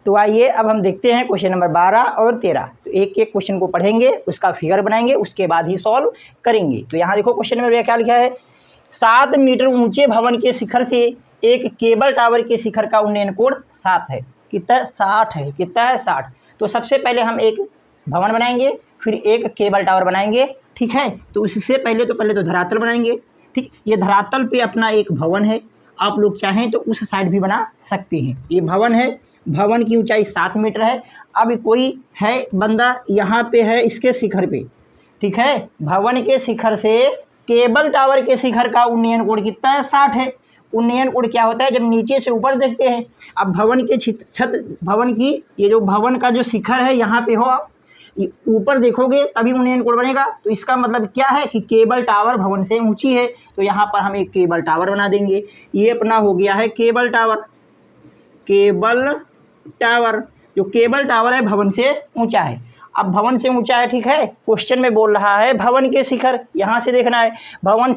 तो आइए अब हम देखते हैं क्वेश्चन नंबर 12 और 13। तो एक एक क्वेश्चन को पढ़ेंगे, उसका फिगर बनाएंगे, उसके बाद ही सॉल्व करेंगे। तो यहाँ देखो क्वेश्चन में क्या लिखा है, 7 मीटर ऊंचे भवन के शिखर से एक केबल टावर के शिखर का उन्नयन कोण 7 है। कितना 60 है, कितना है 60। तो सबसे पहले हम एक भवन बनाएंगे, फिर एक केबल टावर बनाएंगे, ठीक है। तो उससे पहले तो धरातल बनाएंगे, ठीक। ये धरातल पे अपना एक भवन है, आप लोग चाहें तो उस साइड भी बना सकते हैं। ये भवन है, भवन की ऊंचाई 7 मीटर है। अब कोई है बंदा यहाँ पे है इसके शिखर पे, ठीक है। भवन के शिखर से केबल टावर के शिखर का उन्नयन कोण कितना है, 60 है। उन्नयन कोण क्या होता है, जब नीचे से ऊपर देखते हैं। अब भवन के छत भवन की ये जो भवन का जो शिखर है यहाँ पे हो, आप ऊपर देखोगे तभी उन्नयन कोण बनेगा। तो इसका मतलब क्या है कि केबल टावर भवन से ऊंची है, तो यहाँ पर हम एक केबल टावर बना देंगे। ये अपना हो गया है केबल टावर। केबल टावर, जो केबल टावर है भवन से ऊंचा है। अब भवन से ऊंचा है, ठीक है। क्वेश्चन में बोल रहा है भवन के शिखर, यहाँ से देखना है भवन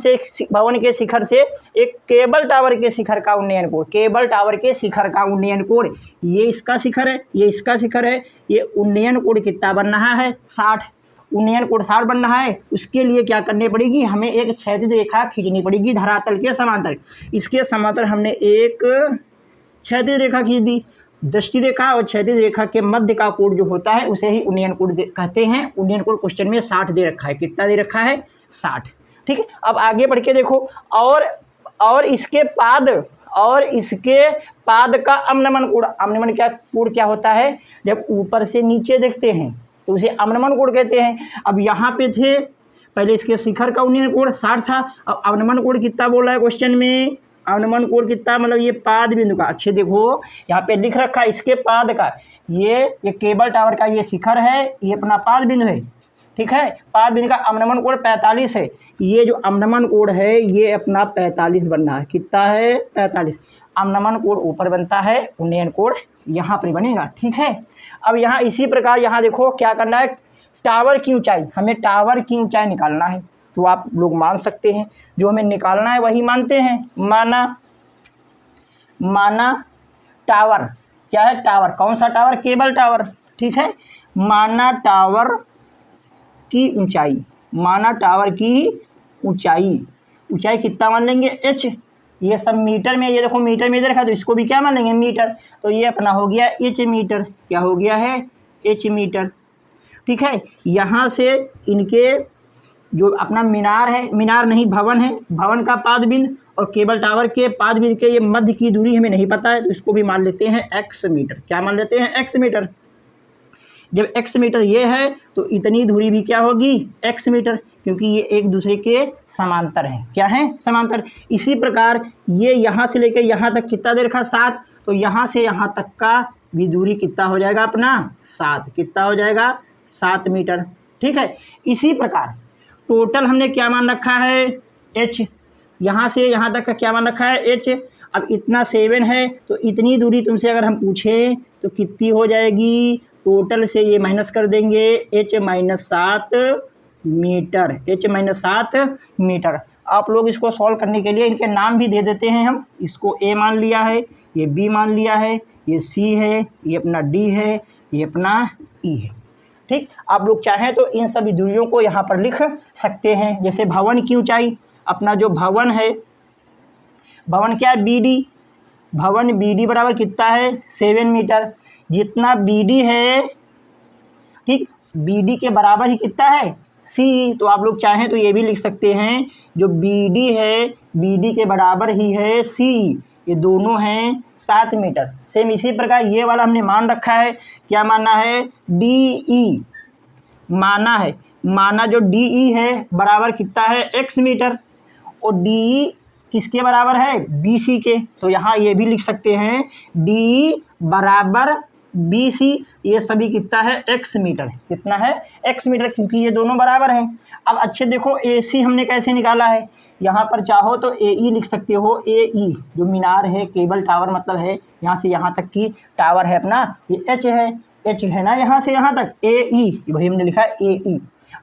के शिखर से एक केबल टावर के शिखर का उन्नयन कोण। केबल टावर के शिखर का उन्नयन कोण, ये इसका शिखर है, ये इसका शिखर है। ये उन्नयन कोण कितना बन रहा है, 60। उन्नयन कोण 60 बन रहा है। उसके लिए क्या करनी पड़ेगी, हमें एक क्षैतिज रेखा खींचनी पड़ेगी धरातल के समांतर। इसके समांतर हमने एक क्षैतिज रेखा खींच दी। दृष्टि रेखा और क्षैतिज रेखा के मध्य का कोण जो होता है उसे ही उन्नयन कोण कहते हैं। उन्नयन कोण क्वेश्चन में 60 दे रखा है। कितना दे रखा है, 60, ठीक है। अब आगे बढ़ के देखो, और इसके पाद का अवनमन कोण। अवनमन का कोण क्या होता है, जब ऊपर से नीचे देखते हैं तो उसे अवनमन कोण कहते हैं। अब यहाँ पे थे पहले इसके शिखर का उन्नयन कोण 60 था। अब अवनमन कोण कितना बोला है क्वेश्चन में, अवनमन कोण कितना, मतलब ये पाद बिंदु का। अच्छे देखो यहाँ पे लिख रखा है इसके पाद का, ये केबल टावर का ये शिखर है, ये अपना पाद बिंदु है, ठीक है। पाद बिंदु का अवनमन कोण 45 है। ये जो अवनमन कोण है ये अपना 45 बन रहा है। कितना है, 45। अवनमन कोण ऊपर बनता है, उन्नयन कोण यहाँ पर बनेगा, ठीक है। अब यहाँ इसी प्रकार यहाँ देखो क्या करना है, टावर की ऊंचाई, हमें टावर की ऊंचाई निकालना है। तो आप लोग मान सकते हैं, जो हमें निकालना है वही मानते हैं। माना टावर क्या है, टावर कौन सा टावर, केबल टावर, ठीक है। माना टावर की ऊंचाई, माना टावर की ऊंचाई कितना मान लेंगे, h। ये सब मीटर में, ये देखो मीटर में इधर रखा, तो इसको भी क्या मान लेंगे, मीटर। तो ये अपना हो गया h मीटर। क्या हो गया है, h मीटर, ठीक है। यहाँ से इनके जो अपना मीनार है, मीनार नहीं भवन है, भवन का पाद बिंदु और केबल टावर के पाद बिंदु के ये मध्य की दूरी हमें नहीं पता है, तो इसको भी मान लेते हैं x मीटर। क्या मान लेते हैं, x मीटर। जब x मीटर ये है तो इतनी दूरी भी क्या होगी, x मीटर, क्योंकि ये एक दूसरे के समांतर हैं। क्या है, समांतर। इसी प्रकार ये यहाँ से लेकर यहाँ तक कितना दे रखा, 7। तो यहाँ से यहाँ तक का भी दूरी कितना हो जाएगा अपना, 7। कितना हो जाएगा, 7 मीटर, ठीक है। इसी प्रकार टोटल हमने क्या मान रखा है, h। यहाँ से यहाँ तक का क्या मान रखा है, h। अब इतना 7 है, तो इतनी दूरी तुमसे अगर हम पूछें तो कितनी हो जाएगी, टोटल से ये माइनस कर देंगे, h - 7 मीटर, h - 7 मीटर। आप लोग इसको सॉल्व करने के लिए इनके नाम भी दे देते हैं हम। इसको a मान लिया है, ये b मान लिया है, ये c है, ये अपना d है, ये अपना e है, ठीक। आप लोग चाहें तो इन सभी दूरियों को यहाँ पर लिख सकते हैं। जैसे भवन की ऊंचाई, अपना जो भवन है, भवन क्या है, BD। भवन BD बराबर कितना है, 7 मीटर। जितना BD है, ठीक, BD के बराबर ही कितना है, C। तो आप लोग चाहें तो ये भी लिख सकते हैं, जो BD है BD के बराबर ही है C। ये दोनों हैं 7 मीटर। सेम इसी प्रकार ये वाला हमने मान रखा है, क्या माना है, DE माना है। माना जो DE है बराबर कितना है, x मीटर, और DE किसके बराबर है, BC के। तो यहाँ ये भी लिख सकते हैं, DE बराबर BC। ये सभी कितना है, x मीटर। कितना है, x मीटर, क्योंकि ये दोनों बराबर हैं। अब अच्छे देखो AC हमने कैसे निकाला है, यहाँ पर चाहो तो AE लिख सकते हो। AE जो मीनार है, केबल टावर मतलब है, यहाँ से यहाँ तक की टावर है अपना, ये h है ना, यहाँ से यहाँ तक AE, भाई हमने लिखा है AE।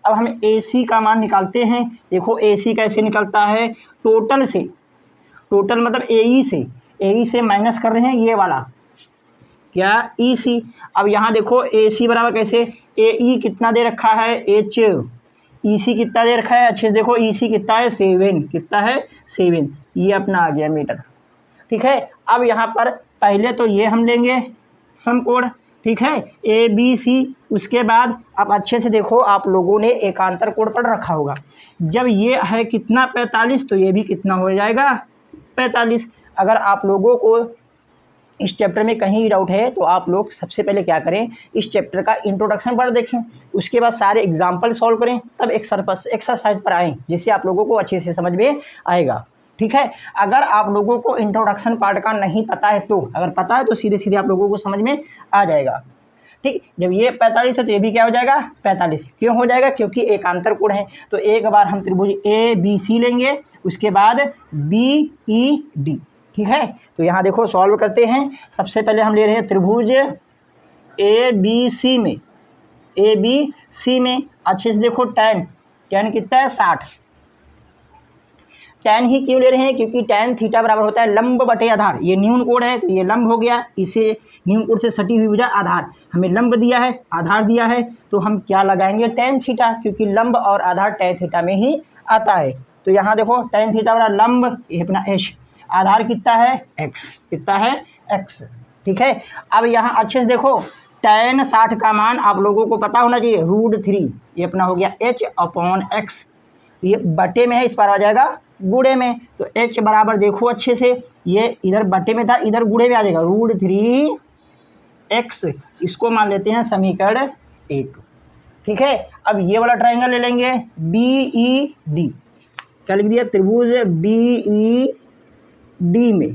अब हम AC का मान निकालते हैं। देखो AC कैसे निकलता है, टोटल से, टोटल मतलब AE से माइनस कर रहे हैं ये वाला, क्या EC। अब यहाँ देखो AC बराबर कैसे, AE कितना दे रखा है H, EC कितना दे रखा है, अच्छे से देखो EC कितना है 7, कितना है 7, ये अपना आ गया मीटर। ठीक है, अब यहाँ पर पहले तो ये हम लेंगे सम कोड, ठीक है, ABC। उसके बाद अब अच्छे से देखो, आप लोगों ने एकांतर कोड पढ़ रखा होगा, जब ये है कितना 45 तो ये भी कितना हो जाएगा 45। अगर आप लोगों को इस चैप्टर में कहीं डाउट है तो आप लोग सबसे पहले क्या करें, इस चैप्टर का इंट्रोडक्शन पढ़ देखें, उसके बाद सारे एग्जाम्पल सॉल्व करें, तब एक्सरसाइज पर आएँ, जिससे आप लोगों को अच्छे से समझ में आएगा। ठीक है, अगर आप लोगों को इंट्रोडक्शन पार्ट का नहीं पता है तो, अगर पता है तो सीधे सीधे आप लोगों को समझ में आ जाएगा। ठीक, जब ये 45 है तो ये भी क्या हो जाएगा 45। क्यों हो जाएगा, क्योंकि एकांतर कोण है। तो एक बार हम त्रिभुज ABC लेंगे, उसके बाद BED। ठीक है, तो यहाँ देखो सॉल्व करते हैं। सबसे पहले हम ले रहे हैं त्रिभुज ABC में अच्छे से देखो tan कितना है 60। tan ही क्यों ले रहे हैं, क्योंकि tan थीटा बराबर होता है लंब बटे आधार। ये न्यून कोण है तो ये लंब हो गया, इसे न्यून कोण से सटी हुई भुजा आधार, हमें लंब दिया है आधार दिया है, तो हम क्या लगाएंगे tan थीटा, क्योंकि लंब और आधार tan थीटा में ही आता है। तो यहाँ देखो tan थीटा बराबर लंब, ये अपना H, आधार कितना है x, कितना है x। ठीक है, अब यहाँ अच्छे से देखो tan 60 का मान आप लोगों को पता होना चाहिए √3, ये अपना हो गया H/x, ये बटे में है, इस पर आ जाएगा गुणे में। तो H बराबर देखो अच्छे से, ये इधर बटे में था, इधर गुणे में आ जाएगा √3x, इसको मान लेते हैं समीकरण 1। ठीक है, अब ये वाला ट्रायंगल ले लेंगे BED, क्या लिख दिया, त्रिभुज BED में।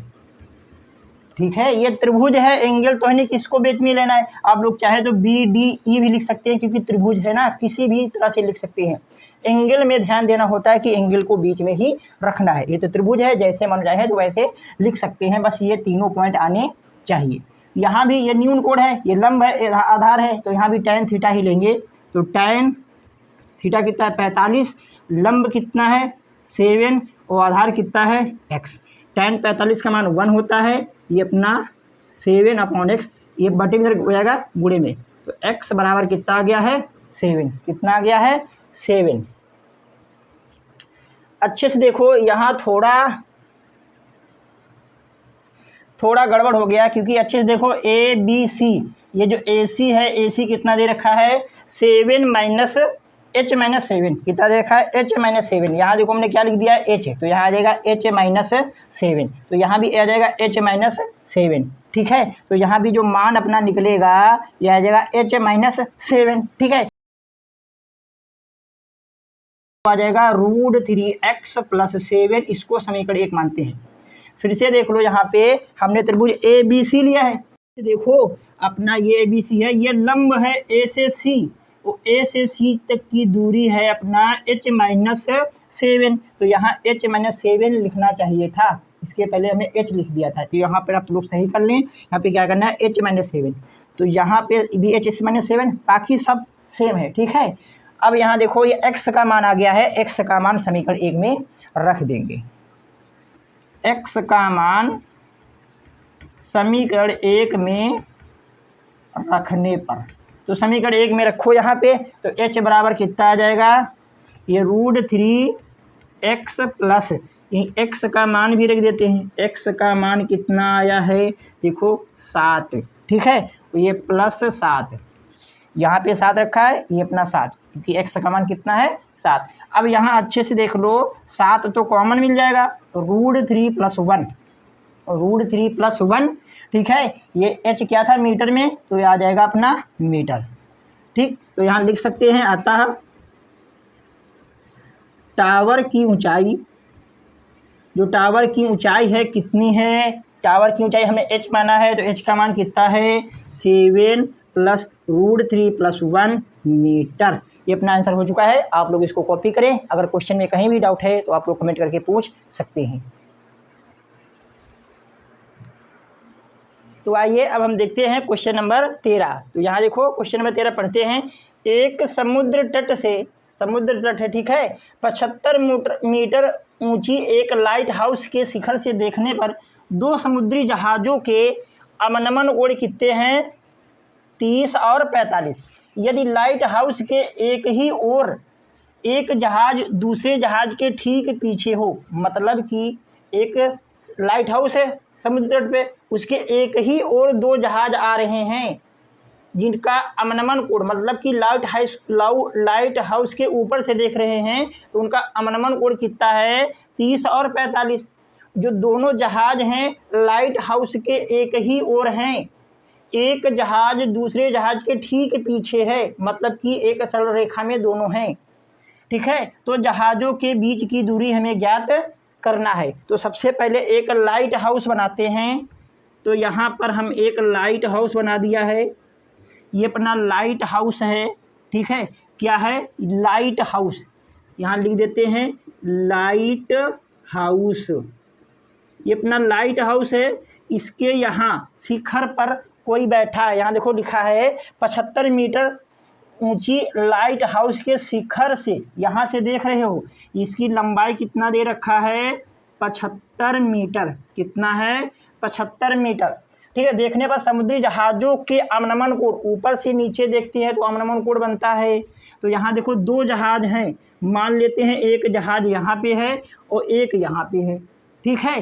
ठीक है, ये त्रिभुज है, एंगल तो है नहीं किसको बीच में लेना है, आप लोग चाहे तो BDE भी लिख सकते हैं, क्योंकि त्रिभुज है ना, किसी भी तरह से लिख सकते हैं। एंगल में ध्यान देना होता है कि एंगल को बीच में ही रखना है। ये तो त्रिभुज है, जैसे मन चाहे तो वैसे लिख सकते हैं, बस ये तीनों पॉइंट आने चाहिए। यहाँ भी ये न्यून कोण है, ये लंब है आधार है, तो यहाँ भी tan थीटा ही लेंगे। तो tan थीटा कितना है 45, लंब कितना है 7 और आधार कितना है x। tan 45 का मान 1 होता है, ये अपना 7/x, ये बटे में हो जाएगा गुणे में। तो x बराबर कितना आ गया है 7, कितना आ गया है 7। अच्छे से देखो यहाँ थोड़ा गड़बड़ हो गया, क्योंकि अच्छे से देखो ABC, ये जो AC है, AC कितना दे रखा है 7 - H-7, कितना दे रखा है H-7। यहाँ देखो हमने क्या लिख दिया है H, तो यहाँ आ जाएगा H-7, तो यहाँ भी आ जाएगा H-7। ठीक है, तो यहाँ भी जो मान अपना निकलेगा यह आ जाएगा H-7। ठीक है, आ जाएगा √3x + 7, इसको समीकरण 1 मानते हैं। फिर से देख लो, यहाँ पे हमने त्रिभुज ABC लिया है, देखो अपना ये ABC है, ये लंब है A से C, तो A से C तक की दूरी है अपना H-7, तो यहाँ H-7 लिखना चाहिए था, इसके पहले हमने H लिख दिया था, तो यहाँ पर आप लोग सही कर लें। यहाँ पे क्या करना है H-7, तो यहाँ पे भी H-7, बाकी सब सेम है। ठीक है, अब यहाँ देखो ये x का मान आ गया है, x का मान समीकरण 1 में रख देंगे। x का मान समीकरण 1 में रखने पर, तो समीकरण 1 में रखो यहाँ पे, तो h बराबर कितना आ जाएगा, ये √3x प्लस x का मान भी रख देते हैं, x का मान कितना आया है देखो 7। ठीक है, तो ये +7, यहाँ पे 7 रखा है, ये अपना 7, क्योंकि x का मान कितना है 7। अब यहाँ अच्छे से देख लो, 7 तो कॉमन मिल जाएगा, √3 + 1। ठीक है, ये h क्या था मीटर में, तो ये आ जाएगा अपना मीटर। ठीक, तो यहाँ लिख सकते हैं, अतः टावर की ऊंचाई, जो टावर की ऊंचाई है कितनी है, टावर की ऊंचाई हमने h माना है, तो h का मान कितना है 7 + √3 + 1 मीटर। ये अपना आंसर हो चुका है। आप लोग इसको कॉपी करें, अगर क्वेश्चन में कहीं भी डाउट है तो आप लोग कमेंट करके पूछ सकते हैं। तो आइए अब हम देखते हैं क्वेश्चन नंबर 13। तो यहाँ देखो क्वेश्चन नंबर 13 पढ़ते हैं। एक समुद्र तट है, ठीक है, 75 मीटर ऊंची एक लाइट हाउस के शिखर से देखने पर 2 समुद्री जहाज़ों के अमनमन कोण कितने हैं 30 और 45। यदि लाइट हाउस के एक ही ओर एक जहाज दूसरे जहाज के ठीक पीछे हो, मतलब कि एक लाइट हाउस है समुद्र तट पे, उसके एक ही ओर दो जहाज आ रहे हैं जिनका अमनमन कोण, मतलब कि लाइट हाउस के ऊपर से देख रहे हैं तो उनका अमनमन कोण कितना है 30 और 45। जो दोनों जहाज हैं लाइट हाउस के एक ही ओर हैं, एक जहाज दूसरे जहाज के ठीक पीछे है, मतलब कि एक सरल रेखा में दोनों हैं। ठीक है, तो जहाज़ों के बीच की दूरी हमें ज्ञात करना है। तो सबसे पहले एक लाइट हाउस बनाते हैं। तो यहाँ पर हम एक लाइट हाउस बना दिया है, ये अपना लाइट हाउस है। ठीक है, क्या है लाइट हाउस, यहाँ लिख देते हैं लाइट हाउस। ये अपना लाइट हाउस है, इसके यहाँ शिखर पर कोई बैठा है। यहाँ देखो लिखा है 75 मीटर ऊंची लाइट हाउस के शिखर से, यहाँ से देख रहे हो, इसकी लंबाई कितना दे रखा है 75 मीटर। कितना है 75 मीटर। ठीक है, देखने पर समुद्री जहाज़ों के अवनमन कोण, ऊपर से नीचे देखते हैं तो अवनमन कोण बनता है। तो यहाँ देखो दो जहाज हैं, मान लेते हैं एक जहाज यहाँ पे है और एक यहाँ पे है। ठीक है,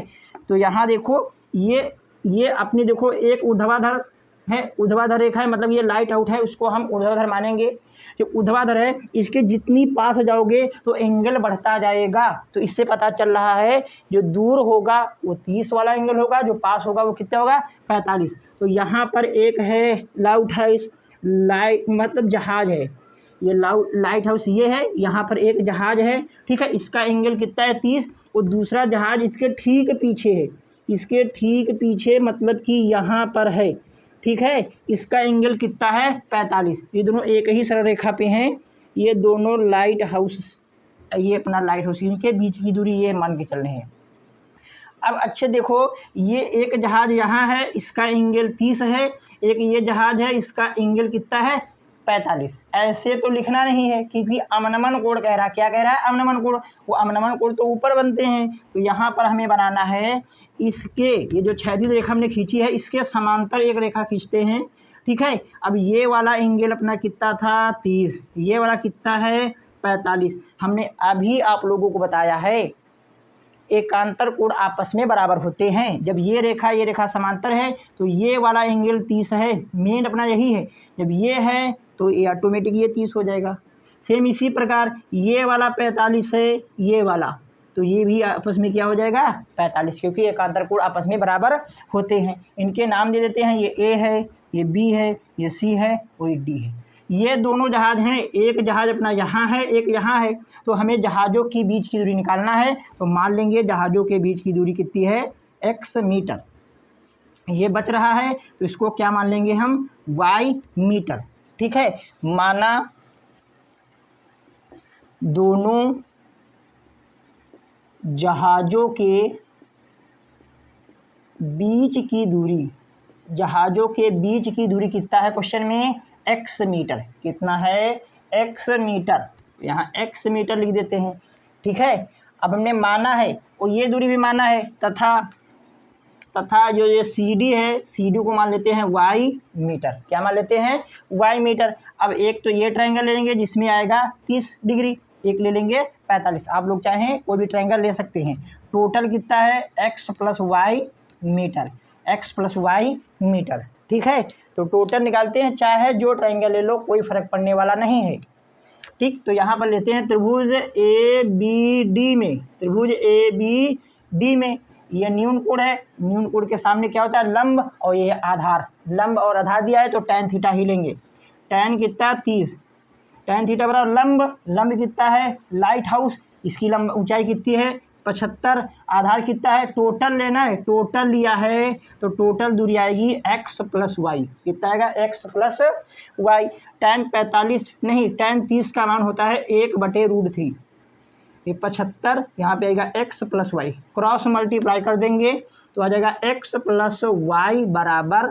तो यहाँ देखो ये अपनी देखो एक ऊर्ध्वाधर है, ऊर्ध्वाधर रेखा है, मतलब ये लाइट आउट है, उसको हम ऊर्ध्वाधर मानेंगे। जो ऊर्ध्वाधर है इसके जितनी पास जाओगे तो एंगल बढ़ता जाएगा। तो इससे पता चल रहा है जो दूर होगा वो 30 वाला एंगल होगा, जो पास होगा वो कितना होगा 45। तो यहाँ पर एक है लाइट हाउस, मतलब जहाज है, ये लाइट हाउस ये है, यहाँ पर एक जहाज है। ठीक है, इसका एंगल कितना है 30, और दूसरा जहाज इसके ठीक पीछे है, इसके ठीक पीछे मतलब कि यहाँ पर है। ठीक है, इसका एंगल कितना है 45। ये दोनों एक ही सरल रेखा पे हैं, ये दोनों लाइट हाउस, ये अपना लाइट हाउस, इनके बीच की दूरी ये मान के चल रहे हैं। अब अच्छे देखो, ये एक जहाज यहाँ है, इसका एंगल 30 है, एक ये जहाज है, इसका एंगल कितना है 45। ऐसे तो लिखना नहीं है क्योंकि अवनमन कोण कह रहा है। क्या कह रहा है अवनमन कोण, वो अवनमन कोण तो ऊपर बनते हैं। तो यहाँ पर हमें बनाना है इसके, ये जो क्षैतिज रेखा हमने खींची है इसके समांतर एक रेखा खींचते हैं। ठीक है, अब ये वाला एंगल अपना कितना था 30, ये वाला कितना है 45। हमने अभी आप लोगों को बताया है एकांतर कोण आपस में बराबर होते हैं। जब ये रेखा समांतर है तो ये वाला एंगल 30 है, मेन अपना यही है। जब ये है तो ये ऑटोमेटिक ये 30 हो जाएगा। सेम इसी प्रकार ये वाला 45 है, ये वाला, तो ये भी आपस में क्या हो जाएगा 45, क्योंकि एकांतर कोण आपस में बराबर होते हैं। इनके नाम दे देते हैं, ये ए है, ये बी है, ये सी है और ये डी है। ये दोनों जहाज हैं, एक जहाज अपना यहाँ है, एक यहाँ है। तो हमें जहाज़ों की बीच की दूरी निकालना है। तो मान लेंगे जहाज़ों के बीच की दूरी कितनी है x मीटर। ये बच रहा है तो इसको क्या मान लेंगे हम y मीटर। ठीक है, माना दोनों जहाज़ों के बीच की दूरी, जहाज़ों के बीच की दूरी कितना है क्वेश्चन में x मीटर। कितना है x मीटर, यहाँ x मीटर लिख देते हैं। ठीक है, अब हमने माना है और ये दूरी भी माना है, तथा जो ये CD है, CD को मान लेते हैं y मीटर। क्या मान लेते हैं y मीटर। अब एक तो ये ट्रायंगल ले लेंगे जिसमें आएगा 30 डिग्री, एक ले लेंगे 45। आप लोग चाहें कोई भी ट्रायंगल ले सकते हैं। टोटल कितना है x plus y metre, x plus y metre. ठीक है, तो टोटल निकालते हैं, चाहे जो ट्रायंगल ले लो कोई फर्क पड़ने वाला नहीं है। ठीक, तो यहाँ पर लेते हैं त्रिभुज ABD में, त्रिभुज ABD में ये न्यून कोण है, न्यून कोण के सामने क्या होता है लंब, और ये आधार, लंब और आधार दिया है तो tan थीटा ही लेंगे। tan कितना 30, tan थीटा बराबर लंब कितना है लाइट हाउस, इसकी लंब ऊंचाई कितनी है 75, आधार कितना है टोटल लेना है, टोटल लिया है तो टोटल दूरी आएगी x प्लस वाई। कितना आएगा x प्लस वाई। tan 45 नहीं, tan 30 का मान होता है 1/√3, ये 75, यहाँ पे आएगा x plus y, cross multiply कर देंगे तो आ जाएगा x प्लस वाई बराबर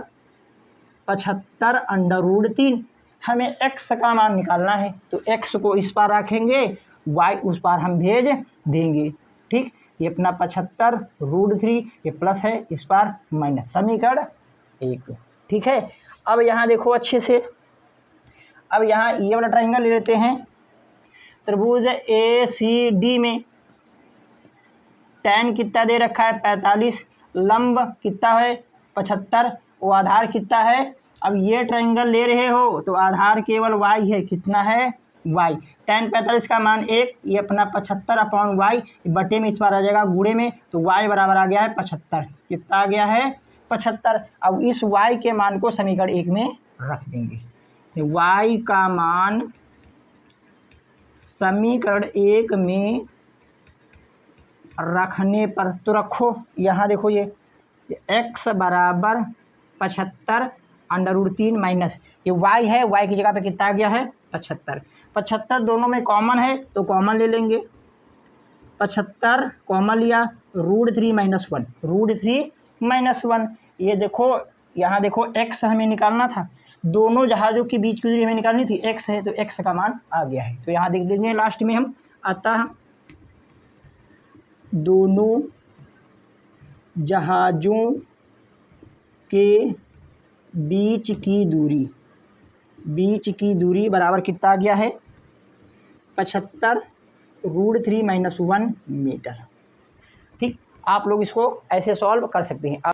75/√3। हमें x का मान निकालना है तो x को इस पार रखेंगे, y उस पार हम भेज देंगे। ठीक, ये अपना 75/√3, ये प्लस है इस पार माइनस। समीकरण 1। ठीक है, अब यहाँ देखो अच्छे से, अब यहाँ ये वाला ट्राइंगल ले लेते हैं। त्रिभुज ACD में tan कितना दे रखा है 45, लंब कितना है 75, वो आधार कितना है। अब ये ट्राइंगल ले रहे हो तो आधार केवल y है, कितना है y। tan 45 का मान 1, ये अपना 75/y बटे में इस बार आ जाएगा गुणे में, तो y बराबर आ गया है 75। कितना आ गया है 75। अब इस y के मान को समीकरण 1 में रख देंगे। y का मान समीकरण 1 में रखने पर तो रखो, यहाँ देखो ये x बराबर 75/√3 माइनस ये y है, y की जगह पे कितना आ गया है 75। 75 दोनों में कॉमन है तो कॉमन ले लेंगे, 75 कॉमन लिया, √3 - 1, √3 - 1। ये देखो यहाँ देखो x हमें निकालना था, दोनों जहाज़ों के बीच की दूरी हमें निकालनी थी, x है तो x का मान आ गया है। तो यहाँ देख देंगे लास्ट में हम, अतः दोनों जहाज़ों के बीच की दूरी बराबर कितना आ गया है 75 √3 - 1 मीटर। ठीक, आप लोग इसको ऐसे सॉल्व कर सकते हैं।